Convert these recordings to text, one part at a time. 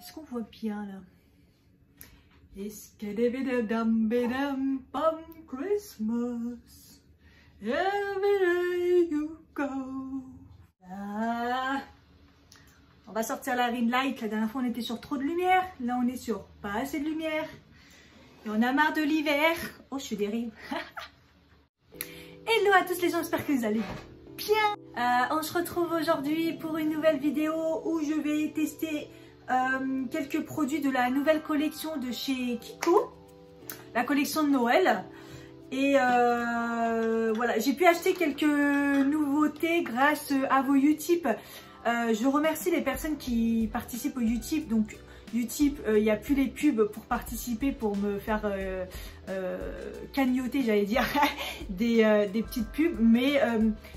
Est-ce qu'on voit bien là? It's-ka-da-ba-da-dum-ba-dum-bum Christmas. Everywhere you go. Ah. On va sortir la ring light. La dernière fois on était sur trop de lumière. Là on est sur pas assez de lumière. Et on a marre de l'hiver. Oh, je fais des rimes. Hello à tous les gens, j'espère que vous allez bien. On se retrouve aujourd'hui pour une nouvelle vidéo où je vais tester quelques produits de la nouvelle collection de chez Kiko. La collection de Noël. Et voilà, j'ai pu acheter quelques nouveautés grâce à vos Utip. Je remercie les personnes qui participent au Utip. Donc Utip, il n'y a plus les pubs pour participer, pour me faire cagnoter, j'allais dire, des petites pubs. Mais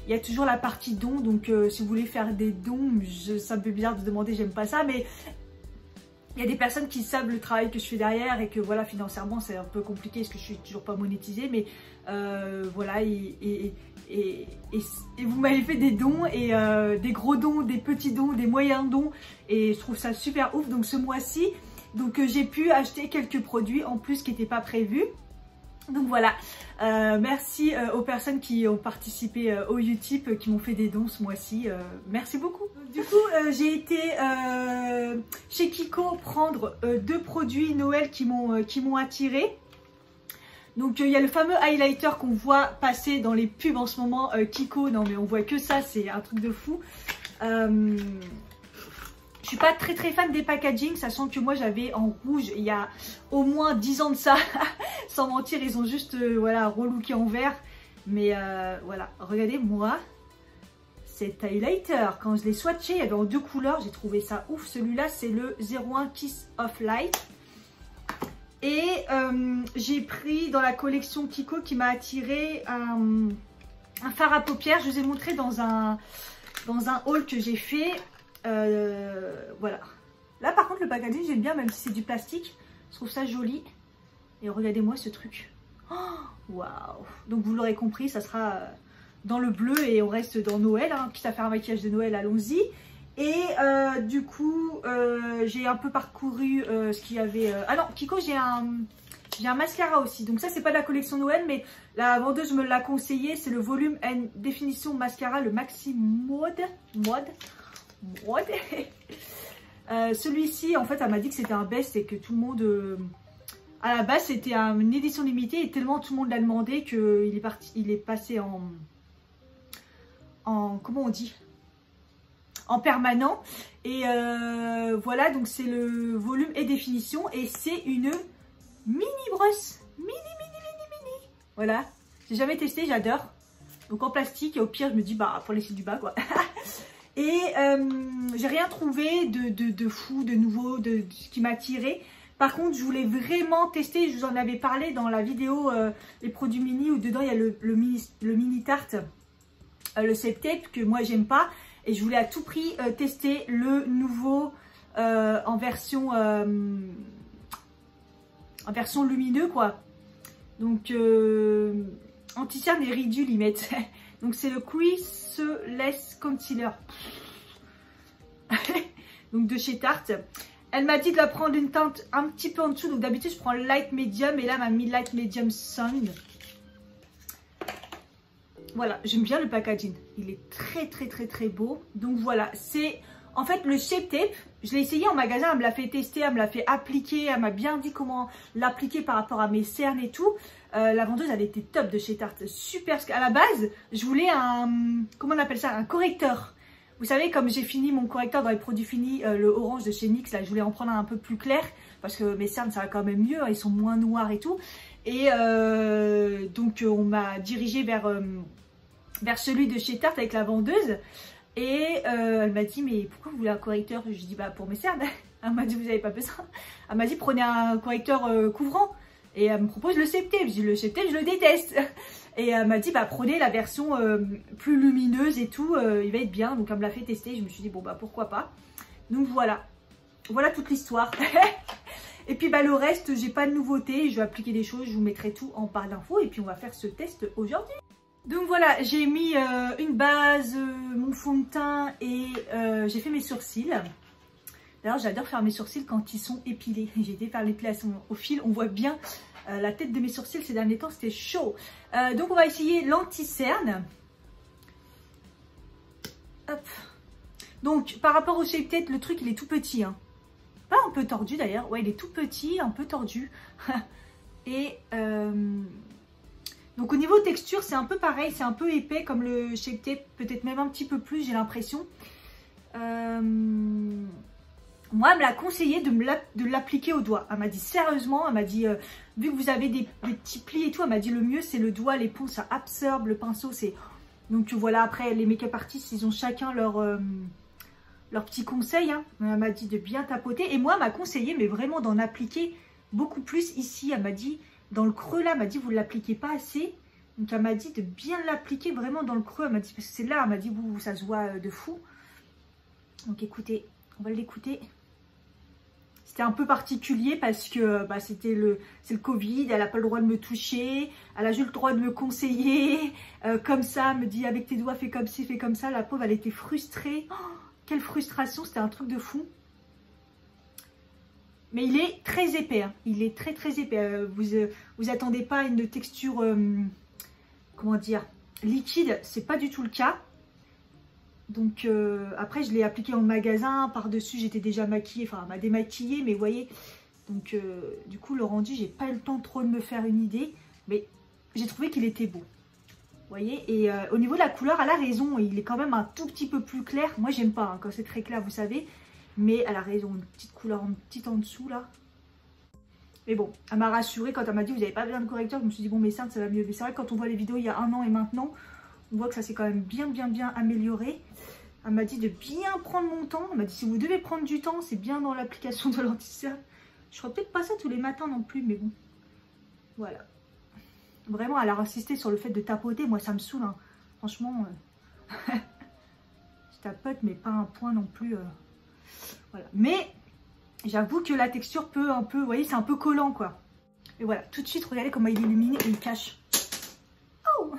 il y a toujours la partie dons. Donc si vous voulez faire des dons, c'est un peu bizarre de demander, j'aime pas ça. Mais il y a des personnes qui savent le travail que je fais derrière et que voilà, financièrement c'est un peu compliqué parce que je suis toujours pas monétisée, mais voilà, et vous m'avez fait des dons, et des gros dons, des petits dons, des moyens dons, et je trouve ça super ouf. Donc ce mois-ci, j'ai pu acheter quelques produits en plus qui n'étaient pas prévus. Donc voilà, merci aux personnes qui ont participé au Utip, qui m'ont fait des dons ce mois-ci. Merci beaucoup. Du coup, j'ai été chez Kiko prendre deux produits Noël qui m'ont attiré. Donc il y a le fameux highlighter qu'on voit passer dans les pubs en ce moment, Kiko. Non mais on voit que ça, c'est un truc de fou. Je suis pas très fan des packaging, sachant que moi j'avais en rouge il y a au moins 10 ans de ça. Sans mentir, ils ont juste voilà, relooké en vert. Mais voilà, regardez moi, cet highlighter, quand je l'ai swatché, il y avait en deux couleurs, j'ai trouvé ça ouf. Celui-là c'est le 01 Kiss of Light. Et j'ai pris dans la collection Kiko qui m'a attiré un fard à paupières. Je vous ai montré dans un haul que j'ai fait. Voilà. Là par contre le packaging j'aime bien, même si c'est du plastique. Je trouve ça joli. Et regardez-moi ce truc. Waouh. Donc vous l'aurez compris, ça sera dans le bleu et on reste dans Noël. Hein. Quitte à faire un maquillage de Noël, allons-y. Et du coup, j'ai un peu parcouru ce qu'il y avait. Ah non, Kiko, j'ai un mascara aussi. Donc ça, c'est pas de la collection Noël, mais la vendeuse me l'a conseillé. C'est le volume and définition mascara, le Maxi Mode. Celui-ci, en fait, elle m'a dit que c'était un best et que tout le monde... à la base, c'était une édition limitée et tellement tout le monde l'a demandé qu'il est passé comment on dit, en permanent. Et voilà, donc c'est le volume et définition et c'est une mini brosse, mini. Voilà, j'ai jamais testé, j'adore. Donc en plastique, et au pire je me dis bah pour laisser du bas quoi. Et j'ai rien trouvé de fou, de nouveau, de ce qui m'a attiré. Par contre, je voulais vraiment tester, je vous en avais parlé dans la vidéo les produits mini, où dedans il y a le mini tarte, le Shape Tape, que moi j'aime pas. Et je voulais à tout prix tester le nouveau en version lumineux quoi. Donc anti-cerne et ridule ils mettent. Donc c'est le Creaseless Concealer. Donc de chez Tarte. Elle m'a dit de la prendre une teinte un petit peu en dessous. Donc d'habitude je prends light medium et là elle m'a mis light medium sun. Voilà, j'aime bien le packaging. Il est très beau. Donc voilà, c'est en fait le Shape Tape. Je l'ai essayé en magasin, elle me l'a fait tester, elle me l'a fait appliquer. Elle m'a bien dit comment l'appliquer par rapport à mes cernes et tout. La vendeuse, elle était top de chez Tarte. Super, parce qu'à la base, je voulais comment on appelle ça, un correcteur. Vous savez, comme j'ai fini mon correcteur dans les produits finis, le orange de chez NYX, là, je voulais en prendre un peu plus clair. Parce que mes cernes, ça va quand même mieux, hein, ils sont moins noirs et tout. Et donc, on m'a dirigée vers celui de chez Tarte avec la vendeuse. Et elle m'a dit, mais pourquoi vous voulez un correcteur? Je lui ai dit, bah pour mes cernes. Elle m'a dit, vous n'avez pas besoin. Elle m'a dit, prenez un correcteur couvrant. Et elle me propose le Shape Tape. Je dis, le Shape Tape, je le déteste. Et elle m'a dit, bah prenez la version plus lumineuse et tout, il va être bien. Donc elle me l'a fait tester. Je me suis dit, bon bah pourquoi pas. Donc voilà. Voilà toute l'histoire. Et puis bah le reste, j'ai pas de nouveautés. Je vais appliquer des choses, je vous mettrai tout en barre d'infos. Et puis on va faire ce test aujourd'hui. Donc voilà, j'ai mis une base, mon fond de teint et j'ai fait mes sourcils. D'ailleurs, j'adore faire mes sourcils quand ils sont épilés. J'ai été faire l'épilation au fil, on voit bien la tête de mes sourcils ces derniers temps, c'était chaud. Donc on va essayer l'anti-cerne. Hop. Donc par rapport au shape tape, le truc il est tout petit. Hein. Pas un peu tordu d'ailleurs, ouais il est tout petit, un peu tordu. Et donc au niveau texture c'est un peu pareil, c'est un peu épais comme le shape tape, peut-être même un petit peu plus j'ai l'impression. Moi, elle me l'a conseillé de l'appliquer au doigt. Elle m'a dit sérieusement, elle m'a dit, vu que vous avez des petits plis et tout, elle m'a dit le mieux c'est le doigt, l'éponge ça absorbe, le pinceau c'est... Donc voilà, après les make-up artistes, ils ont chacun leur petit conseil. Hein. Elle m'a dit de bien tapoter. Et moi, elle m'a conseillé, mais vraiment d'en appliquer beaucoup plus ici. Elle m'a dit, dans le creux là, elle m'a dit vous ne l'appliquez pas assez. Donc elle m'a dit de bien l'appliquer vraiment dans le creux. Elle m'a dit, parce que c'est là, elle m'a dit, vous, ça se voit de fou. Donc écoutez, on va l'écouter. C'était un peu particulier parce que bah, c'est le Covid, elle n'a pas le droit de me toucher, elle a juste le droit de me conseiller, comme ça, elle me dit avec tes doigts, fais comme ci, fais comme ça. La pauvre, elle était frustrée. Oh, quelle frustration, c'était un truc de fou. Mais il est très épais, hein. Il est très très épais. Vous attendez pas à une texture, comment dire, liquide, c'est pas du tout le cas. Donc après je l'ai appliqué en magasin, par-dessus j'étais déjà maquillée, enfin elle m'a démaquillée, mais vous voyez, donc du coup le rendu, j'ai pas eu le temps trop de me faire une idée, mais j'ai trouvé qu'il était beau, vous voyez, et au niveau de la couleur, elle a raison, il est quand même un tout petit peu plus clair, moi j'aime pas hein, quand c'est très clair, vous savez, mais elle a raison, une petite couleur en dessous là. Mais bon, elle m'a rassurée quand elle m'a dit vous n'avez pas besoin de correcteur, je me suis dit bon mes cernes ça va mieux, mais c'est vrai que quand on voit les vidéos il y a 1 an et maintenant, on voit que ça s'est quand même bien amélioré. Elle m'a dit de bien prendre mon temps. Elle m'a dit si vous devez prendre du temps, c'est bien dans l'application de l'anti-cerne. Je ferai peut-être pas ça tous les matins non plus, mais bon. Voilà. Vraiment, elle a insisté sur le fait de tapoter. Moi, ça me saoule. Hein. Franchement, je tapote, mais pas un point non plus. Voilà. Mais j'avoue que la texture peut un peu... Vous voyez, c'est un peu collant, quoi. Et voilà, tout de suite, regardez comment il est illuminé et il cache. Oh!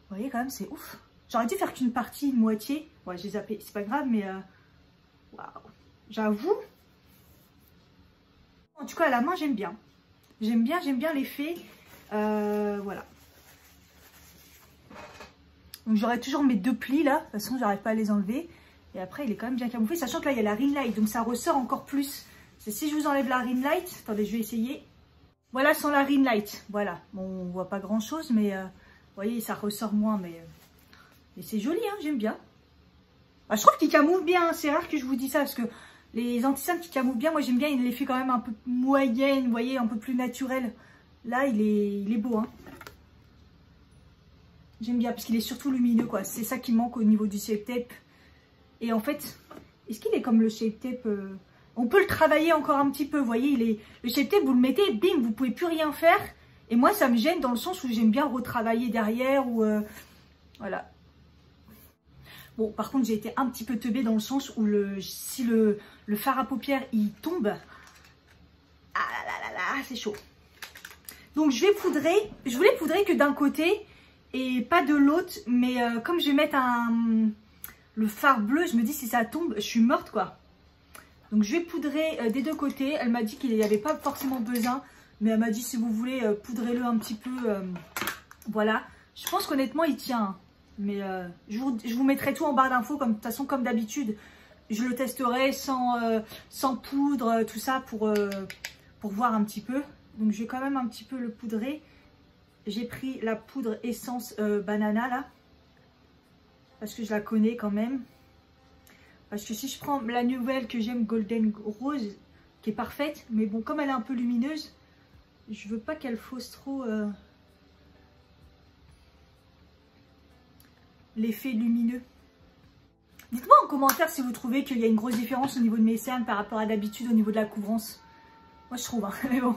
Vous voyez quand même, c'est ouf. J'aurais dû faire qu'une partie, une moitié. Ouais, j'ai zappé, c'est pas grave, mais waouh, j'avoue. En tout cas, à la main, j'aime bien. J'aime bien l'effet. Voilà. Donc j'aurai toujours mes 2 plis là. De toute façon, j'arrive pas à les enlever. Et après, il est quand même bien camouflé. Sachant que là, il y a la ring light. Donc ça ressort encore plus. C'est si je vous enlève la ring light. Attendez, je vais essayer. Voilà, sans la ring light. Voilà. Bon, on voit pas grand chose, mais vous voyez, ça ressort moins. Mais c'est joli, hein, j'aime bien. Bah, je trouve qu'il camoufle bien. Hein. C'est rare que je vous dis ça parce que les anti-cernes qui camouflent bien, moi j'aime bien. Il l'effet quand même un peu moyenne, vous voyez, un peu plus naturel. Là, il est beau. Hein. J'aime bien parce qu'il est surtout lumineux, quoi. C'est ça qui manque au niveau du shape tape. Et en fait, est-ce qu'il est comme le shape tape On peut le travailler encore un petit peu, vous voyez. Le shape tape, vous le mettez, bim, vous pouvez plus rien faire. Et moi, ça me gêne dans le sens où j'aime bien retravailler derrière ou voilà. Bon, par contre, j'ai été un petit peu teubée dans le sens où si le fard à paupières, il tombe, ah là là, c'est chaud. Donc, je vais poudrer. Je voulais poudrer que d'un côté et pas de l'autre. Mais comme je vais mettre le fard bleu, je me dis si ça tombe, je suis morte, quoi. Donc, je vais poudrer des 2 côtés. Elle m'a dit qu'il n'y avait pas forcément besoin. Mais elle m'a dit si vous voulez, poudrez-le un petit peu. Voilà. Je pense qu'honnêtement, il tient. Hein. Mais je vous mettrai tout en barre d'infos, de toute façon, comme d'habitude. Je le testerai sans poudre, tout ça, pour voir un petit peu. Donc, je vais quand même un petit peu le poudrer. J'ai pris la poudre essence banana, là. Parce que je la connais quand même. Parce que si je prends la nouvelle que j'aime, Golden Rose, qui est parfaite. Mais bon, comme elle est un peu lumineuse, je veux pas qu'elle fausse trop... l'effet lumineux. Dites-moi en commentaire si vous trouvez qu'il y a une grosse différence au niveau de mes cernes par rapport à d'habitude au niveau de la couvrance. Moi je trouve, hein, mais bon.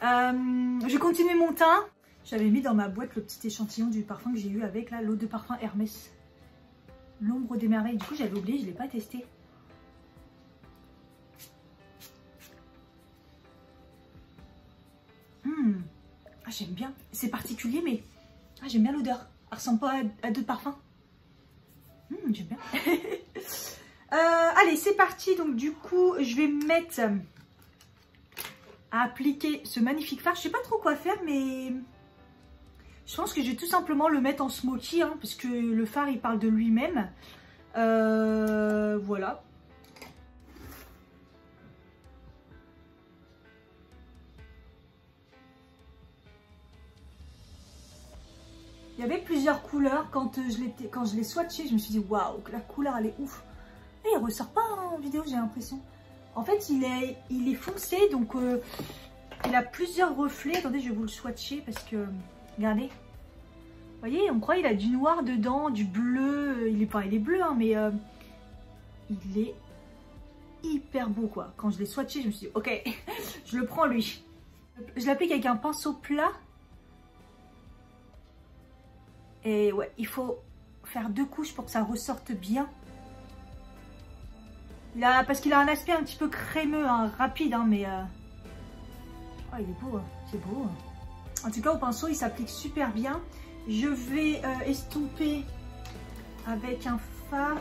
Je vais continuer mon teint. J'avais mis dans ma boîte le petit échantillon du parfum que j'ai eu avec l'eau de parfum Hermès. L'ombre des merveilles. Du coup j'avais oublié, je ne l'ai pas testé. Ah, j'aime bien. C'est particulier mais j'aime bien l'odeur. Elle ressemble pas à d'autres parfums. J'aime bien. Allez, c'est parti. Donc du coup, je vais me mettre à appliquer ce magnifique fard. Je sais pas trop quoi faire, mais je pense que je vais tout simplement le mettre en smoky, hein, parce que le fard, il parle de lui-même. Voilà. Il y avait plusieurs couleurs. Quand je l'ai swatché, je me suis dit waouh, la couleur elle est ouf. Et il ressort pas en vidéo, j'ai l'impression. En fait, il est foncé, donc il a plusieurs reflets. Attendez, je vais vous le swatcher parce que regardez. Vous voyez, on croit qu'il a du noir dedans, du bleu. Il est bleu, hein, mais il est hyper beau quoi. Quand je l'ai swatché, je me suis dit ok, je le prends lui. Je l'applique avec un pinceau plat. Et ouais, il faut faire 2 couches pour que ça ressorte bien. Parce qu'il a un aspect un petit peu crémeux, hein, rapide, hein, mais... Oh, il est beau, hein, c'est beau. En tout cas, au pinceau, il s'applique super bien. Je vais estomper avec un fard.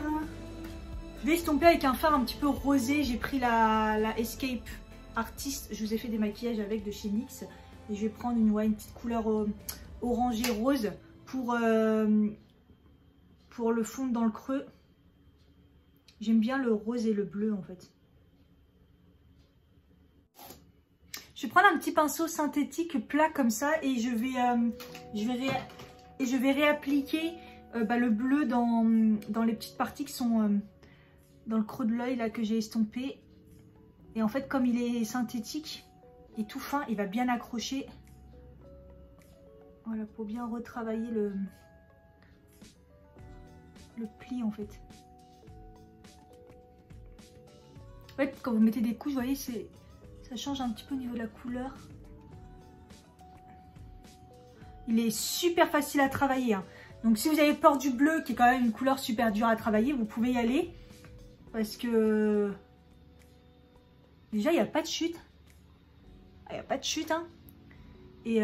Je vais estomper avec un fard un petit peu rosé. J'ai pris la Escape Artist. Je vous ai fait des maquillages avec de chez NYX. Et je vais prendre une petite couleur orangée rose pour le fondre dans le creux. J'aime bien le rose et le bleu en fait. Je vais prendre un petit pinceau synthétique plat comme ça et je vais réappliquer le bleu dans les petites parties qui sont dans le creux de l'œil là que j'ai estompé. Et en fait, comme il est synthétique et tout fin, il va bien accrocher. Voilà, pour bien retravailler le pli en fait. En fait, quand vous mettez des couches, vous voyez, ça change un petit peu au niveau de la couleur. Il est super facile à travailler, hein. Donc si vous avez peur du bleu, qui est quand même une couleur super dure à travailler, vous pouvez y aller. Parce que déjà, il n'y a pas de chute. Il n'y a pas de chute, hein. Et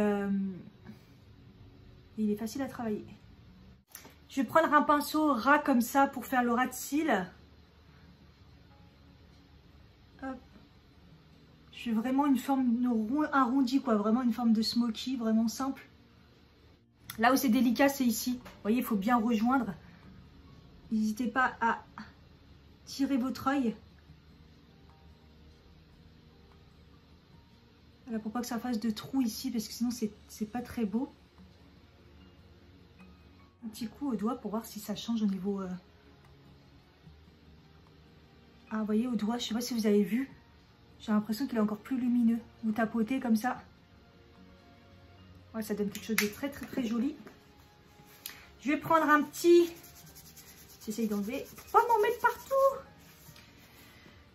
il est facile à travailler. Je vais prendre un pinceau ras comme ça pour faire le ras de cils. Hop. Je fais vraiment une forme arrondie, quoi. Vraiment une forme de smoky, vraiment simple. Là où c'est délicat, c'est ici. Vous voyez, il faut bien rejoindre. N'hésitez pas à tirer votre œil. Voilà, pour pas que ça fasse de trous ici, parce que sinon, c'est pas très beau. Un petit coup au doigt pour voir si ça change au niveau... Ah, vous voyez, au doigt, je sais pas si vous avez vu. J'ai l'impression qu'il est encore plus lumineux. Vous tapotez comme ça. Ouais, ça donne quelque chose de très très très joli. Je vais prendre un petit... J'essaye d'enlever pour pas m'en mettre partout.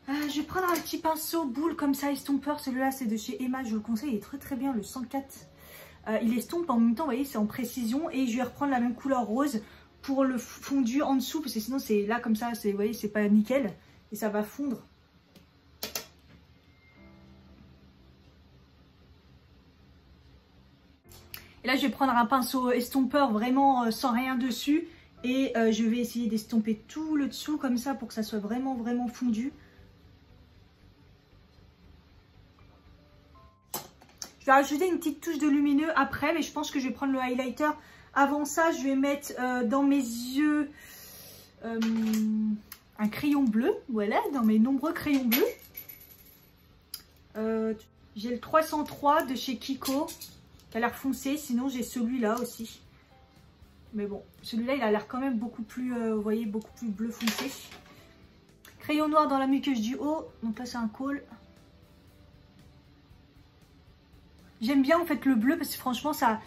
Je vais prendre un petit pinceau boule comme ça, estompeur. Celui-là, c'est de chez Emma. Je vous le conseille, il est très très bien, le 104. Il estompe en même temps, vous voyez, c'est en précision. Et je vais reprendre la même couleur rose pour le fondu en dessous. Parce que sinon, c'est là comme ça, vous voyez, c'est pas nickel. Et ça va fondre. Et là, je vais prendre un pinceau estompeur vraiment sans rien dessus. Et je vais essayer d'estomper tout le dessous comme ça pour que ça soit vraiment, vraiment fondu. Je vais rajouter une petite touche de lumineux après, mais je pense que je vais prendre le highlighter. Avant ça, je vais mettre dans mes yeux un crayon bleu. Voilà, dans mes nombreux crayons bleus. J'ai le 303 de chez Kiko, qui a l'air foncé. Sinon, j'ai celui-là aussi. Mais bon, celui-là, il a l'air quand même beaucoup plus, vous voyez, beaucoup plus bleu foncé. Crayon noir dans la muqueuse du haut. Donc là, c'est un col. J'aime bien en fait le bleu parce que franchement, ça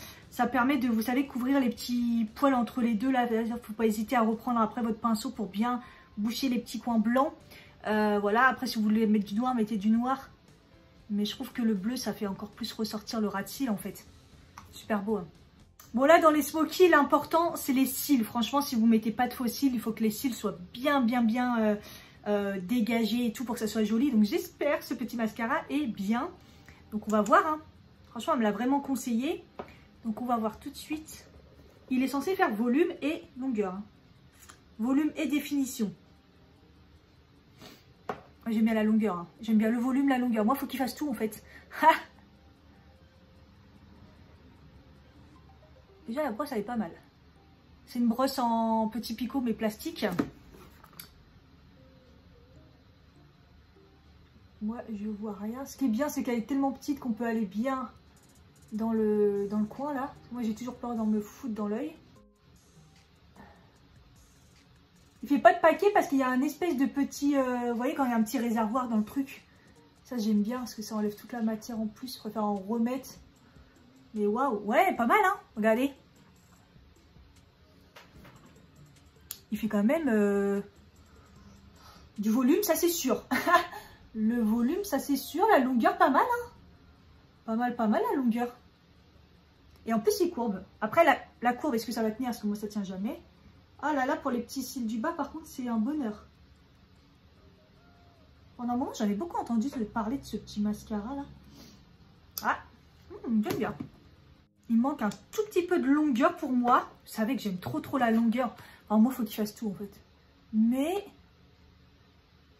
permet de, vous savez, couvrir les petits poils entre les deux. Là, il ne faut pas hésiter à reprendre après votre pinceau pour bien boucher les petits coins blancs. Voilà, après, si vous voulez mettre du noir, mettez du noir. Mais je trouve que le bleu, ça fait encore plus ressortir le ras de cils en fait. Super beau, hein. Bon là, dans les smokies, l'important, c'est les cils. Franchement, si vous ne mettez pas de faux cils, il faut que les cils soient bien dégagés et tout pour que ça soit joli. Donc j'espère que ce petit mascara est bien. Donc on va voir, hein. Franchement, elle me l'a vraiment conseillé. Donc on va voir tout de suite. Il est censé faire volume et longueur, hein. Volume et définition. Moi, j'aime bien la longueur. Hein. J'aime bien le volume, la longueur. Moi, il faut qu'il fasse tout, en fait. Déjà, la brosse, elle est pas mal. C'est une brosse en petit picot, mais plastique. Moi, je vois rien. Ce qui est bien, c'est qu'elle est tellement petite qu'on peut aller bien dans le coin, là. Moi, j'ai toujours peur d'en me foutre dans l'œil. Il fait pas de paquet parce qu'il y a un espèce de petit... vous voyez, quand il y a un petit réservoir dans le truc. Ça, j'aime bien parce que ça enlève toute la matière en plus. Je préfère en remettre. Mais waouh, ouais, pas mal, hein. Regardez. Il fait quand même du volume, ça c'est sûr. Le volume, ça c'est sûr. La longueur, pas mal, hein. Pas mal la longueur. Et en plus, il courbe. Après, la courbe, est-ce que ça va tenir? Parce que moi, ça tient jamais. Ah là là, pour les petits cils du bas, par contre, c'est un bonheur. Pendant un moment, j'avais beaucoup entendu parler de ce petit mascara là. Ah, j'aime bien. Il manque un tout petit peu de longueur pour moi. Vous savez que j'aime trop la longueur. Alors moi, il faut qu'il fasse tout en fait. Mais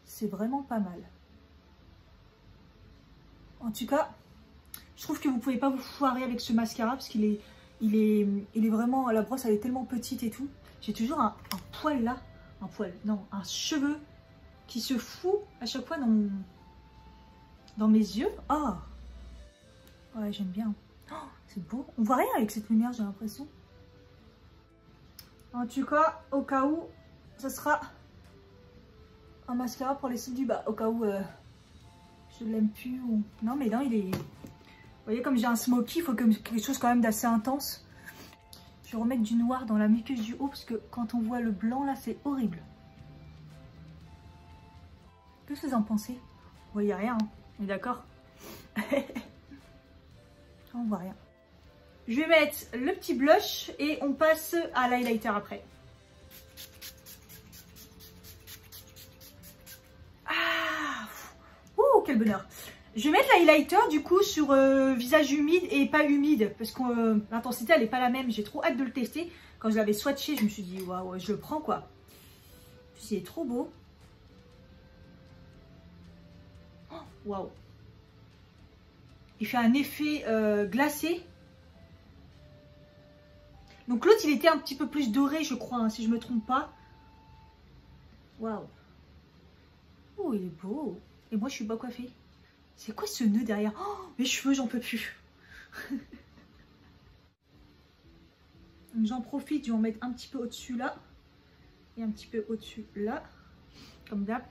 c'est vraiment pas mal. En tout cas, je trouve que vous pouvez pas vous foirer avec ce mascara parce qu'il est vraiment... La brosse, elle est tellement petite et tout. J'ai toujours un poil là. Un poil, non, un cheveu qui se fout à chaque fois dans mes yeux. Oh, ouais, j'aime bien. Oh, c'est beau. On voit rien avec cette lumière, j'ai l'impression. En tout cas, au cas où, ce sera un mascara pour les cils du bas. Au cas où je l'aime plus. Ou... Non, mais là, il est... Vous voyez, comme j'ai un smoky, il faut quelque chose quand même d'assez intense. Je vais remettre du noir dans la muqueuse du haut parce que quand on voit le blanc là, c'est horrible. Qu'est-ce que vous en pensez? Vous voyez rien, hein? On est d'accord? On voit rien. Je vais mettre le petit blush et on passe à l'highlighter après. Ah, ouh, quel bonheur! Je vais mettre l'highlighter du coup sur visage humide et pas humide parce que l'intensité elle est pas la même. J'ai trop hâte de le tester. Quand je l'avais swatché, je me suis dit waouh, je le prends quoi. Puis il est trop beau. Waouh. Il fait un effet glacé. Donc l'autre il était un petit peu plus doré je crois, hein, si je me trompe pas. Waouh. Oh il est beau. Et moi je suis pas coiffée. C'est quoi ce nœud derrière? Oh, mes cheveux, j'en peux plus. J'en profite, je vais en mettre un petit peu au-dessus là. Et un petit peu au-dessus là. Comme d'hab.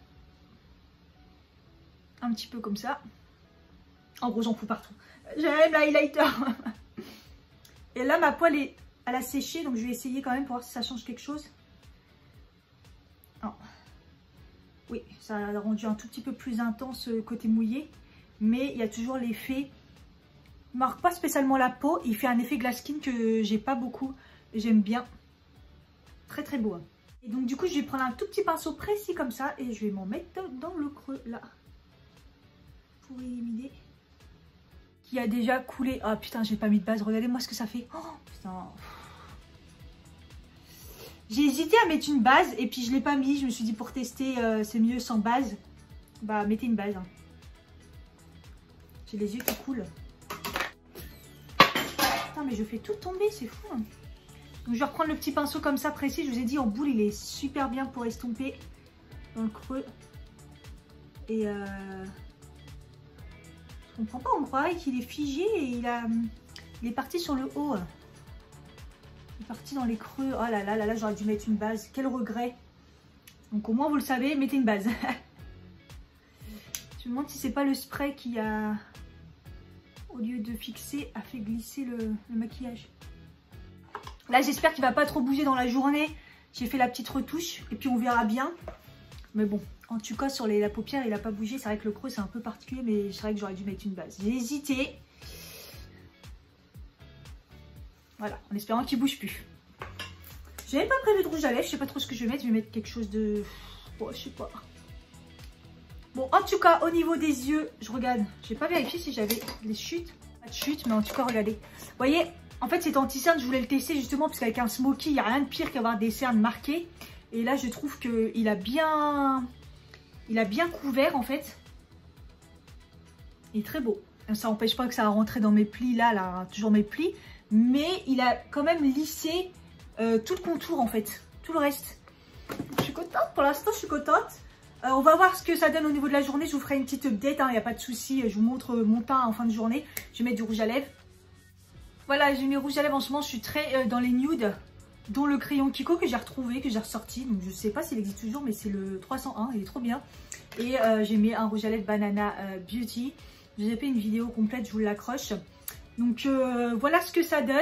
Un petit peu comme ça. En gros, j'en fous partout. J'aime l'highlighter. Et là, ma poêle elle a séché. Donc, je vais essayer quand même pour voir si ça change quelque chose. Oh. Oui, ça a rendu un tout petit peu plus intense côté mouillé. Mais il y a toujours l'effet, il marque pas spécialement la peau, il fait un effet glass skin que j'ai pas beaucoup, j'aime bien, très beau. Et donc du coup je vais prendre un tout petit pinceau précis comme ça et je vais m'en mettre dans le creux là, pour éliminer, qui a déjà coulé. Ah putain, j'ai pas mis de base, regardez-moi ce que ça fait. Oh putain, j'ai hésité à mettre une base et puis je l'ai pas mis, je me suis dit pour tester c'est mieux sans base, bah mettez une base. Hein. J'ai les yeux qui coulent. Putain, mais je fais tout tomber, c'est fou. Hein. Donc, je vais reprendre le petit pinceau comme ça, précis. Je vous ai dit, en boule, il est super bien pour estomper dans le creux. Et je comprends pas, on croirait qu'il est figé et il est parti sur le haut. Il est parti dans les creux. Oh là là là là, j'aurais dû mettre une base. Quel regret. Donc, au moins, vous le savez, mettez une base. Je me demande si c'est pas le spray qui a... au lieu de fixer, a fait glisser le maquillage. Là, j'espère qu'il va pas trop bouger dans la journée. J'ai fait la petite retouche et puis on verra bien. Mais bon, en tout cas, sur la paupière, il a pas bougé. C'est vrai que le creux, c'est un peu particulier, mais c'est vrai que j'aurais dû mettre une base. J'ai hésité. Voilà, en espérant qu'il bouge plus. J'avais pas prévu de rouge à lèvres. Je sais pas trop ce que je vais mettre. Je vais mettre quelque chose de... bon, je sais pas. Bon, en tout cas, au niveau des yeux, je regarde. J'ai pas vérifié si j'avais des chutes. Pas de chutes, mais en tout cas, regardez. Vous voyez, en fait, cet anti-cerne, je voulais le tester justement parce qu'avec un smoky, il n'y a rien de pire qu'avoir des cernes marquées. Et là, je trouve qu'il a bien... Il a bien couvert en fait. Il est très beau. Ça n'empêche pas que ça a rentré dans mes plis là, toujours mes plis. Mais il a quand même lissé tout le contour en fait. Tout le reste. Je suis contente, pour l'instant je suis contente. On va voir ce que ça donne au niveau de la journée. Je vous ferai une petite update, il n'y a pas de souci. Je vous montre mon teint en fin de journée. Je vais mettre du rouge à lèvres. Voilà, j'ai mis rouge à lèvres en ce moment. Je suis très dans les nudes, dont le crayon Kiko que j'ai retrouvé, que j'ai ressorti. Donc je sais pas s'il existe toujours, mais c'est le 301, il est trop bien. Et j'ai mis un rouge à lèvres Banana Beauty. Je vous ai fait une vidéo complète, je vous l'accroche. Donc voilà ce que ça donne.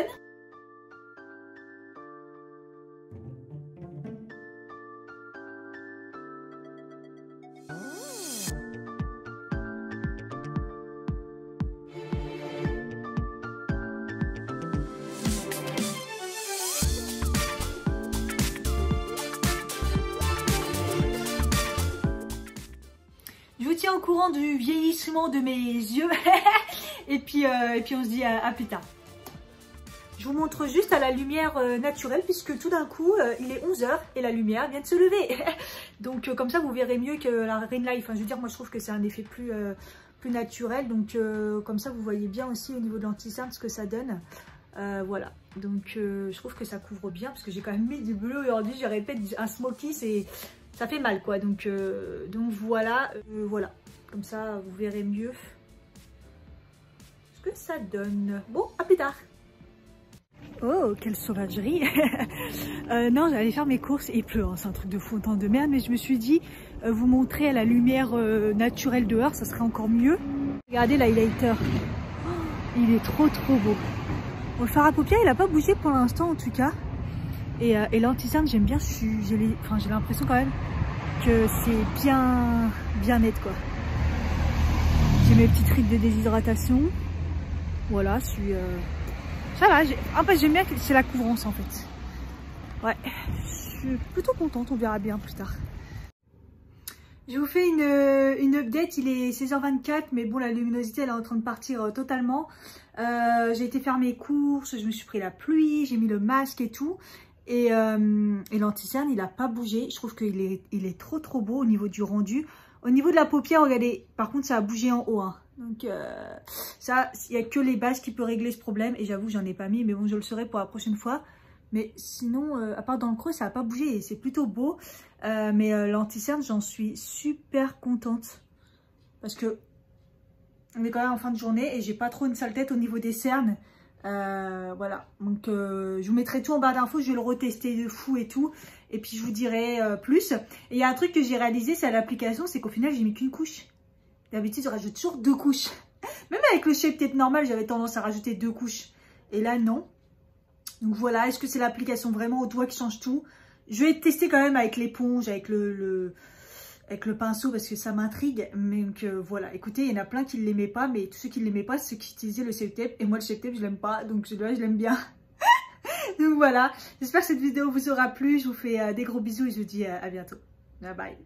Je vous tiens au courant du vieillissement de mes yeux. et puis on se dit à plus tard. Je vous montre juste à la lumière naturelle puisque tout d'un coup il est 11 h et la lumière vient de se lever. Donc comme ça vous verrez mieux que la ring light. Enfin, je veux dire, moi je trouve que c'est un effet plus naturel. Donc comme ça vous voyez bien aussi au niveau de l'anti-cerne ce que ça donne. Voilà, donc je trouve que ça couvre bien parce que j'ai quand même mis du bleu aujourd'hui. Je répète, un smoky ça fait mal quoi. Donc voilà, voilà. Comme ça vous verrez mieux ce que ça donne. Bon, à plus tard. Oh, quelle sauvagerie. Non, j'allais faire mes courses et il pleut, hein, c'est un truc de fou, temps de merde. Mais je me suis dit, vous montrer à la lumière naturelle dehors, ça serait encore mieux. Regardez l'highlighter. Oh, il est trop beau. Bon, le fard à paupières, il n'a pas bougé pour l'instant en tout cas. Et l'anti-cerne, j'aime bien, j'ai l'impression quand même que c'est bien net quoi. J'ai mes petites rides de déshydratation. Voilà, ça va, en fait j'aime bien que c'est la couvrance en fait. Ouais, je suis plutôt contente, on verra bien plus tard. Je vous fais une update, il est 16h24, mais bon, la luminosité elle est en train de partir totalement. J'ai été faire mes courses, je me suis pris la pluie, j'ai mis le masque et tout. Et l'anti-cerne il a pas bougé, je trouve qu'il est trop beau au niveau du rendu. Au niveau de la paupière, regardez, par contre ça a bougé en haut, hein. Donc ça, il n'y a que les bases qui peuvent régler ce problème. Et j'avoue, j'en ai pas mis, mais bon, je le saurai pour la prochaine fois. Mais sinon, à part dans le creux, ça n'a pas bougé et c'est plutôt beau. Mais l'anti-cerne, j'en suis super contente. Parce que on est quand même en fin de journée et j'ai pas trop une sale tête au niveau des cernes. Voilà, donc je vous mettrai tout en barre d'infos, je vais le retester de fou et tout. Et puis je vous dirai plus. Et il y a un truc que j'ai réalisé, c'est à l'application, c'est qu'au final, j'ai mis qu'une couche. D'habitude, je rajoute toujours 2 couches. Même avec le shape tape normal, j'avais tendance à rajouter 2 couches. Et là, non. Donc voilà, est-ce que c'est l'application vraiment au doigt qui change tout? Je vais tester quand même avec l'éponge, avec le pinceau, parce que ça m'intrigue. Mais voilà, écoutez, il y en a plein qui ne l'aimaient pas. Mais tous ceux qui ne l'aimaient pas, c'est ceux qui utilisaient le shape tape. Et moi, le shape tape, je l'aime pas. Donc celui-là, je l'aime bien. Donc voilà, j'espère que cette vidéo vous aura plu. Je vous fais des gros bisous et je vous dis à bientôt. Bye bye.